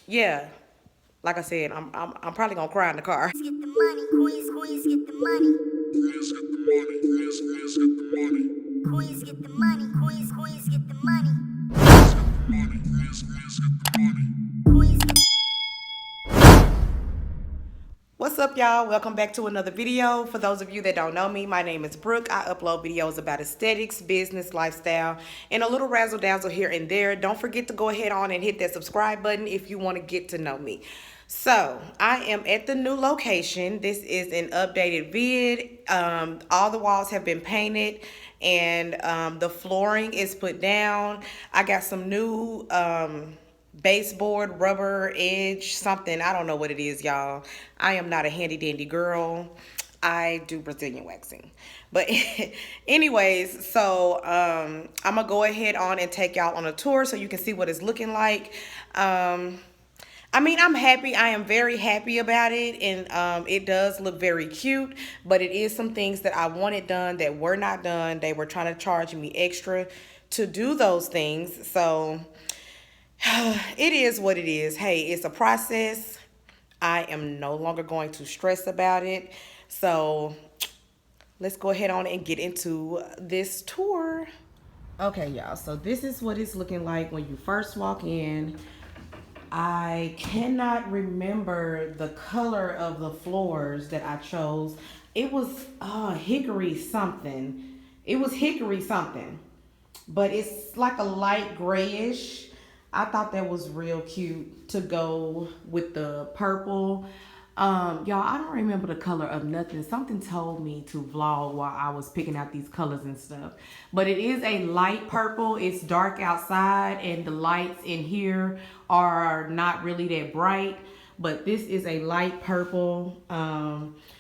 yeah, like I said, I'm probably gonna cry in the car. Get the money, queens get the money. Queens get the money, queens get the money. Queens get the money, queens get the money. Queens get the money, queens get the money. Queens get What's up, y'all? Welcome back to another video. For those of you that don't know me, my name is Brooke. I upload videos about aesthetics, business, lifestyle, and a little razzle dazzle here and there. Don't forget to go ahead on and hit that subscribe button if you want to get to know me. So I am at the new location. This is an updated vid. All the walls have been painted and the flooring is put down. I got some new baseboard, rubber edge, something. I don't know what it is, y'all. I am not a handy dandy girl. I do Brazilian waxing. But anyways, so I'm going to go ahead on and take y'all on a tour so you can see what it's looking like. I mean, I'm happy. I am very happy about it. And it does look very cute. But it is some things that I wanted done that were not done. They were trying to charge me extra to do those things. So it is what it is. Hey, it's a process. I am no longer going to stress about it. So let's go ahead on and get into this tour. Okay, y'all. So this is what it's looking like when you first walk in. I cannot remember the color of the floors that I chose. It was hickory something. It was hickory something. But it's like a light grayish. I thought that was real cute to go with the purple. Y'all, I don't remember the color of nothing. Something told me to vlog while I was picking out these colors and stuff. But it is a light purple. It's dark outside and the lights in here are not really that bright. But this is a light purple.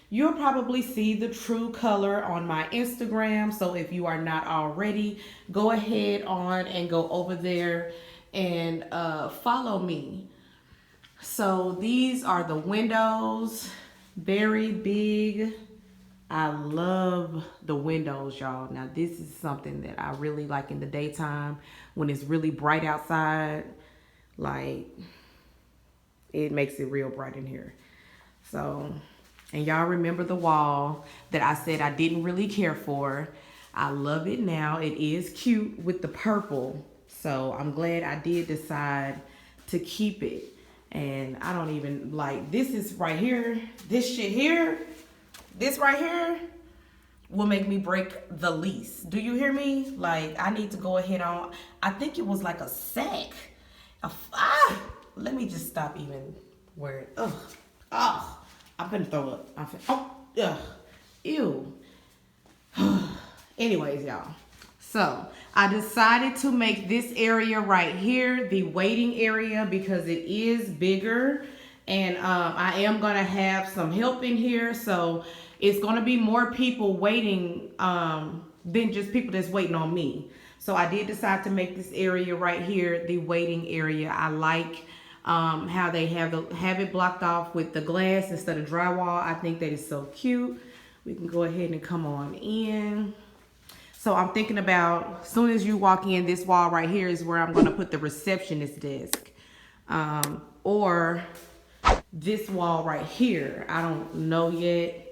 You'll probably see the true color on my Instagram. So if you are not already, go ahead on and go over there and follow me. So these are the windows, very big. I love the windows, y'all. Now this is something that I really like in the daytime when it's really bright outside. Like, it makes it real bright in here. So, and y'all remember the wall that I said I didn't really care for. I love it now. It is cute with the purple. So I'm glad I did decide to keep it. And I don't even like, this is right here. This shit here, this right here will make me break the lease. Do you hear me? Like, I need to go ahead on. I think it was like a sack. Let me just stop even where, I'm gonna throw up. Ew. Anyways, y'all. So I decided to make this area right here the waiting area because it is bigger. And I am going to have some help in here. So it's going to be more people waiting than just people that's waiting on me. So I did decide to make this area right here the waiting area. I like how they have it blocked off with the glass instead of drywall. I think that is so cute. We can go ahead and come on in. So I'm thinking about, as soon as you walk in, this wall right here is where I'm going to put the receptionist desk. Or this wall right here. I don't know yet.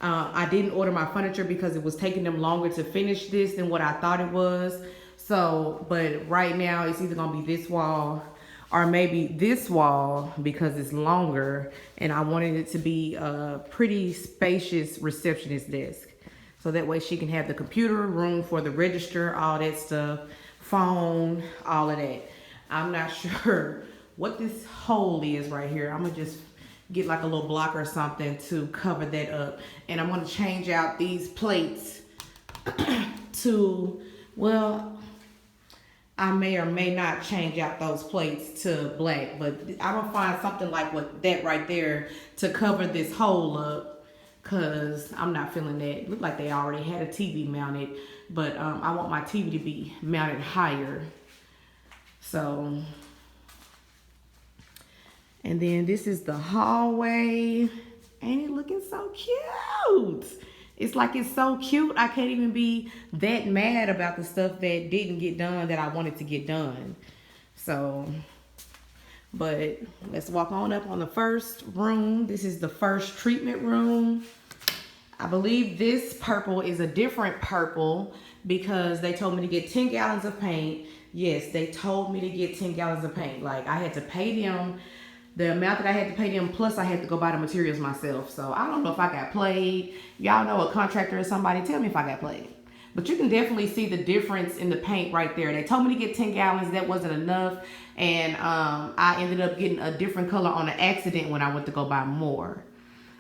I didn't order my furniture because it was taking them longer to finish this than what I thought it was. So, but right now it's either going to be this wall or maybe this wall because it's longer. And I wanted it to be a pretty spacious receptionist desk. So that way she can have the computer, room for the register, all that stuff, phone, all of that. I'm not sure what this hole is right here. I'm gonna just get like a little block or something to cover that up. And I'm gonna change out these plates to, well, I may or may not change out those plates to black, but I'm gonna find something like what that right there to cover this hole up. Cause I'm not feeling that. It looked like they already had a TV mounted, but I want my TV to be mounted higher. So, and then this is the hallway. Ain't it looking so cute? It's like it's so cute. I can't even be that mad about the stuff that didn't get done that I wanted to get done. So, But let's walk on up on the first room. This is the first treatment room. I believe this purple is a different purple because they told me to get 10 gallons of paint. Yes, they told me to get 10 gallons of paint. Like, I had to pay them the amount that I had to pay them, plus I had to go buy the materials myself. So I don't know if I got played. Y'all know a contractor or somebody, tell me if I got played. But you can definitely see the difference in the paint right there. They told me to get 10 gallons. That wasn't enough. And I ended up getting a different color on an accident when I went to go buy more.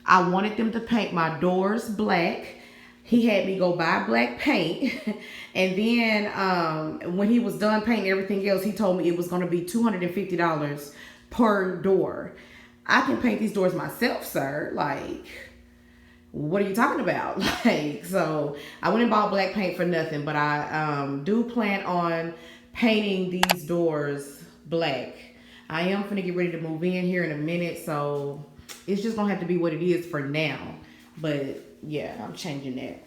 I wanted them to paint my doors black. He had me go buy black paint. And then when he was done painting everything else, he told me it was going to be $250 per door. I can paint these doors myself, sir. Like, what are you talking about? Like, so I went and bought black paint for nothing, but I do plan on painting these doors black. I am finna get ready to move in here in a minute, so it's just gonna have to be what it is for now. But yeah, I'm changing that.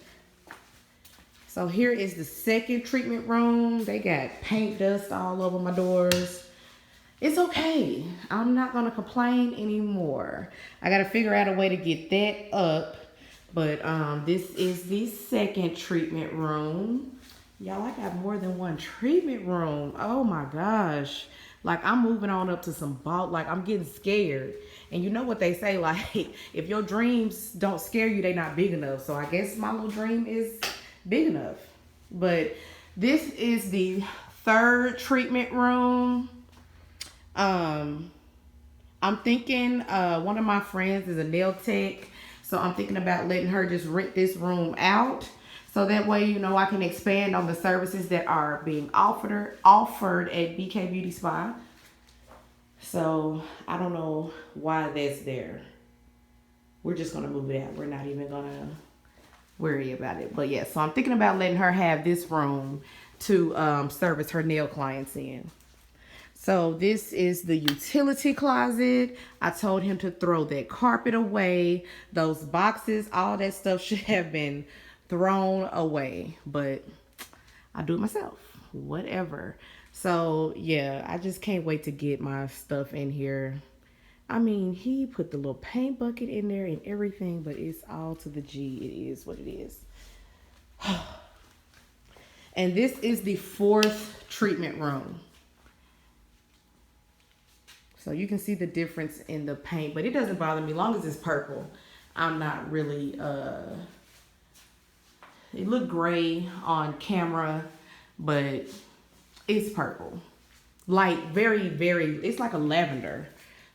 So here is the second treatment room. They got paint dust all over my doors. It's okay. I'm not gonna complain anymore. I gotta figure out a way to get that up. But this is the second treatment room. Y'all, I got more than one treatment room. Oh my gosh. Like, I'm moving on up to some bulk. Like, I'm getting scared. And you know what they say, like, if your dreams don't scare you, they're not big enough. So I guess my little dream is big enough. But this is the third treatment room. I'm thinking one of my friends is a nail tech. So I'm thinking about letting her just rent this room out. So that way, you know, I can expand on the services that are being offered at BK Beauty Spa. So I don't know why that's there. We're just going to move it out. We're not even going to worry about it. But yeah, so I'm thinking about letting her have this room to service her nail clients in. So this is the utility closet. I told him to throw that carpet away. Those boxes, all that stuff should have been thrown away. But I do it myself. Whatever. So yeah, I just can't wait to get my stuff in here. I mean, he put the little paint bucket in there and everything, but it's all to the G. It is what it is. And this is the fourth treatment room. So you can see the difference in the paint, but it doesn't bother me. As long as it's purple, I'm not really, it looked gray on camera, but it's purple. Like very, it's like a lavender.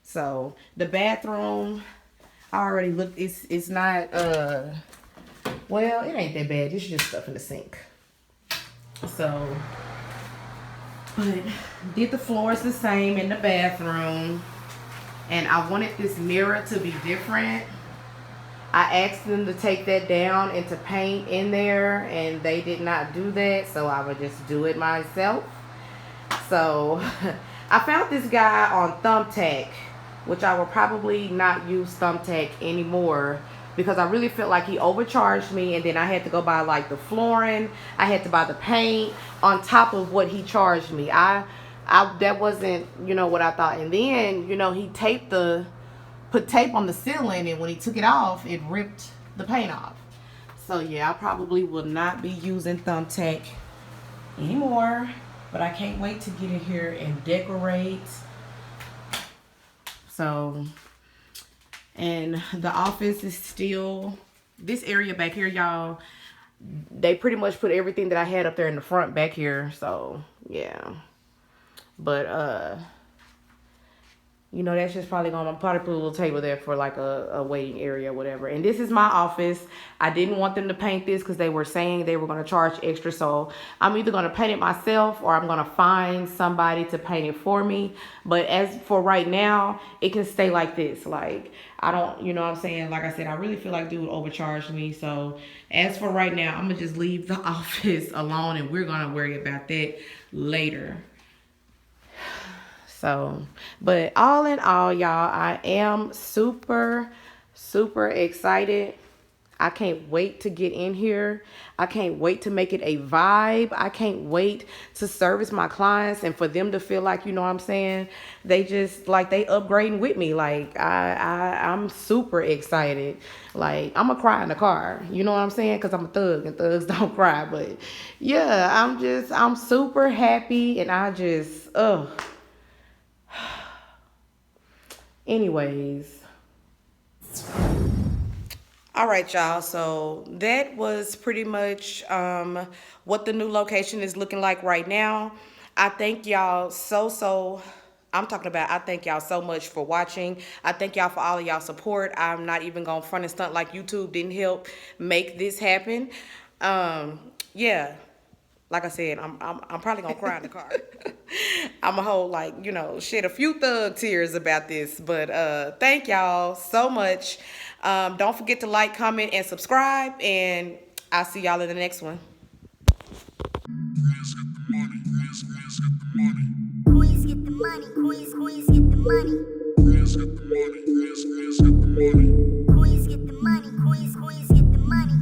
So the bathroom, I already looked, it's not, well, it ain't that bad. It's just stuff in the sink. So, but did the floors the same in the bathroom. And I wanted this mirror to be different. I asked them to take that down and to paint in there, and they did not do that, so I would just do it myself. So I found this guy on Thumbtack, which I will probably not use Thumbtack anymore because I really felt like he overcharged me, and then I had to go buy like the flooring, I had to buy the paint on top of what he charged me. That wasn't, you know, what I thought. And then, you know, he put tape on the ceiling, and when he took it off, it ripped the paint off. So yeah, I probably will not be using Thumbtack anymore, but I can't wait to get in here and decorate. So, and the office is still, this area back here, y'all, they pretty much put everything that I had up there in the front back here. So yeah, but you know, that's just probably gonna probably put a little table there for like a waiting area or whatever. And this is my office. I didn't want them to paint this because they were saying they were gonna charge extra. So I'm either gonna paint it myself or I'm gonna find somebody to paint it for me. But as for right now, it can stay like this. Like, I don't, you know what I'm saying? Like I said, I really feel like dude overcharged me. So as for right now, I'm gonna just leave the office alone, and we're gonna worry about that later. So, but all in all, y'all, I am super excited. I can't wait to get in here. I can't wait to make it a vibe. I can't wait to service my clients and for them to feel like, you know what I'm saying, they just like they upgrading with me. Like I'm super excited. Like I'm gonna cry in the car, you know what I'm saying, because I'm a thug and thugs don't cry. But yeah, I'm super happy, and I just anyways. All right, y'all. So that was pretty much what the new location is looking like right now. I thank y'all I thank y'all so much for watching. I thank y'all for all of y'all support. I'm not even going to front and stunt like YouTube didn't help make this happen. Yeah. Like I said, I'm probably gonna cry in the car. I'm a whole like, shed a few thug tears about this. But thank y'all so much. Don't forget to like, comment, and subscribe. And I'll see y'all in the next one. Queens get the money. Queens get the money. Queens get the money. Queens get the money. Queens get the money. Queens get the money. Queens get the money. Queens get the money.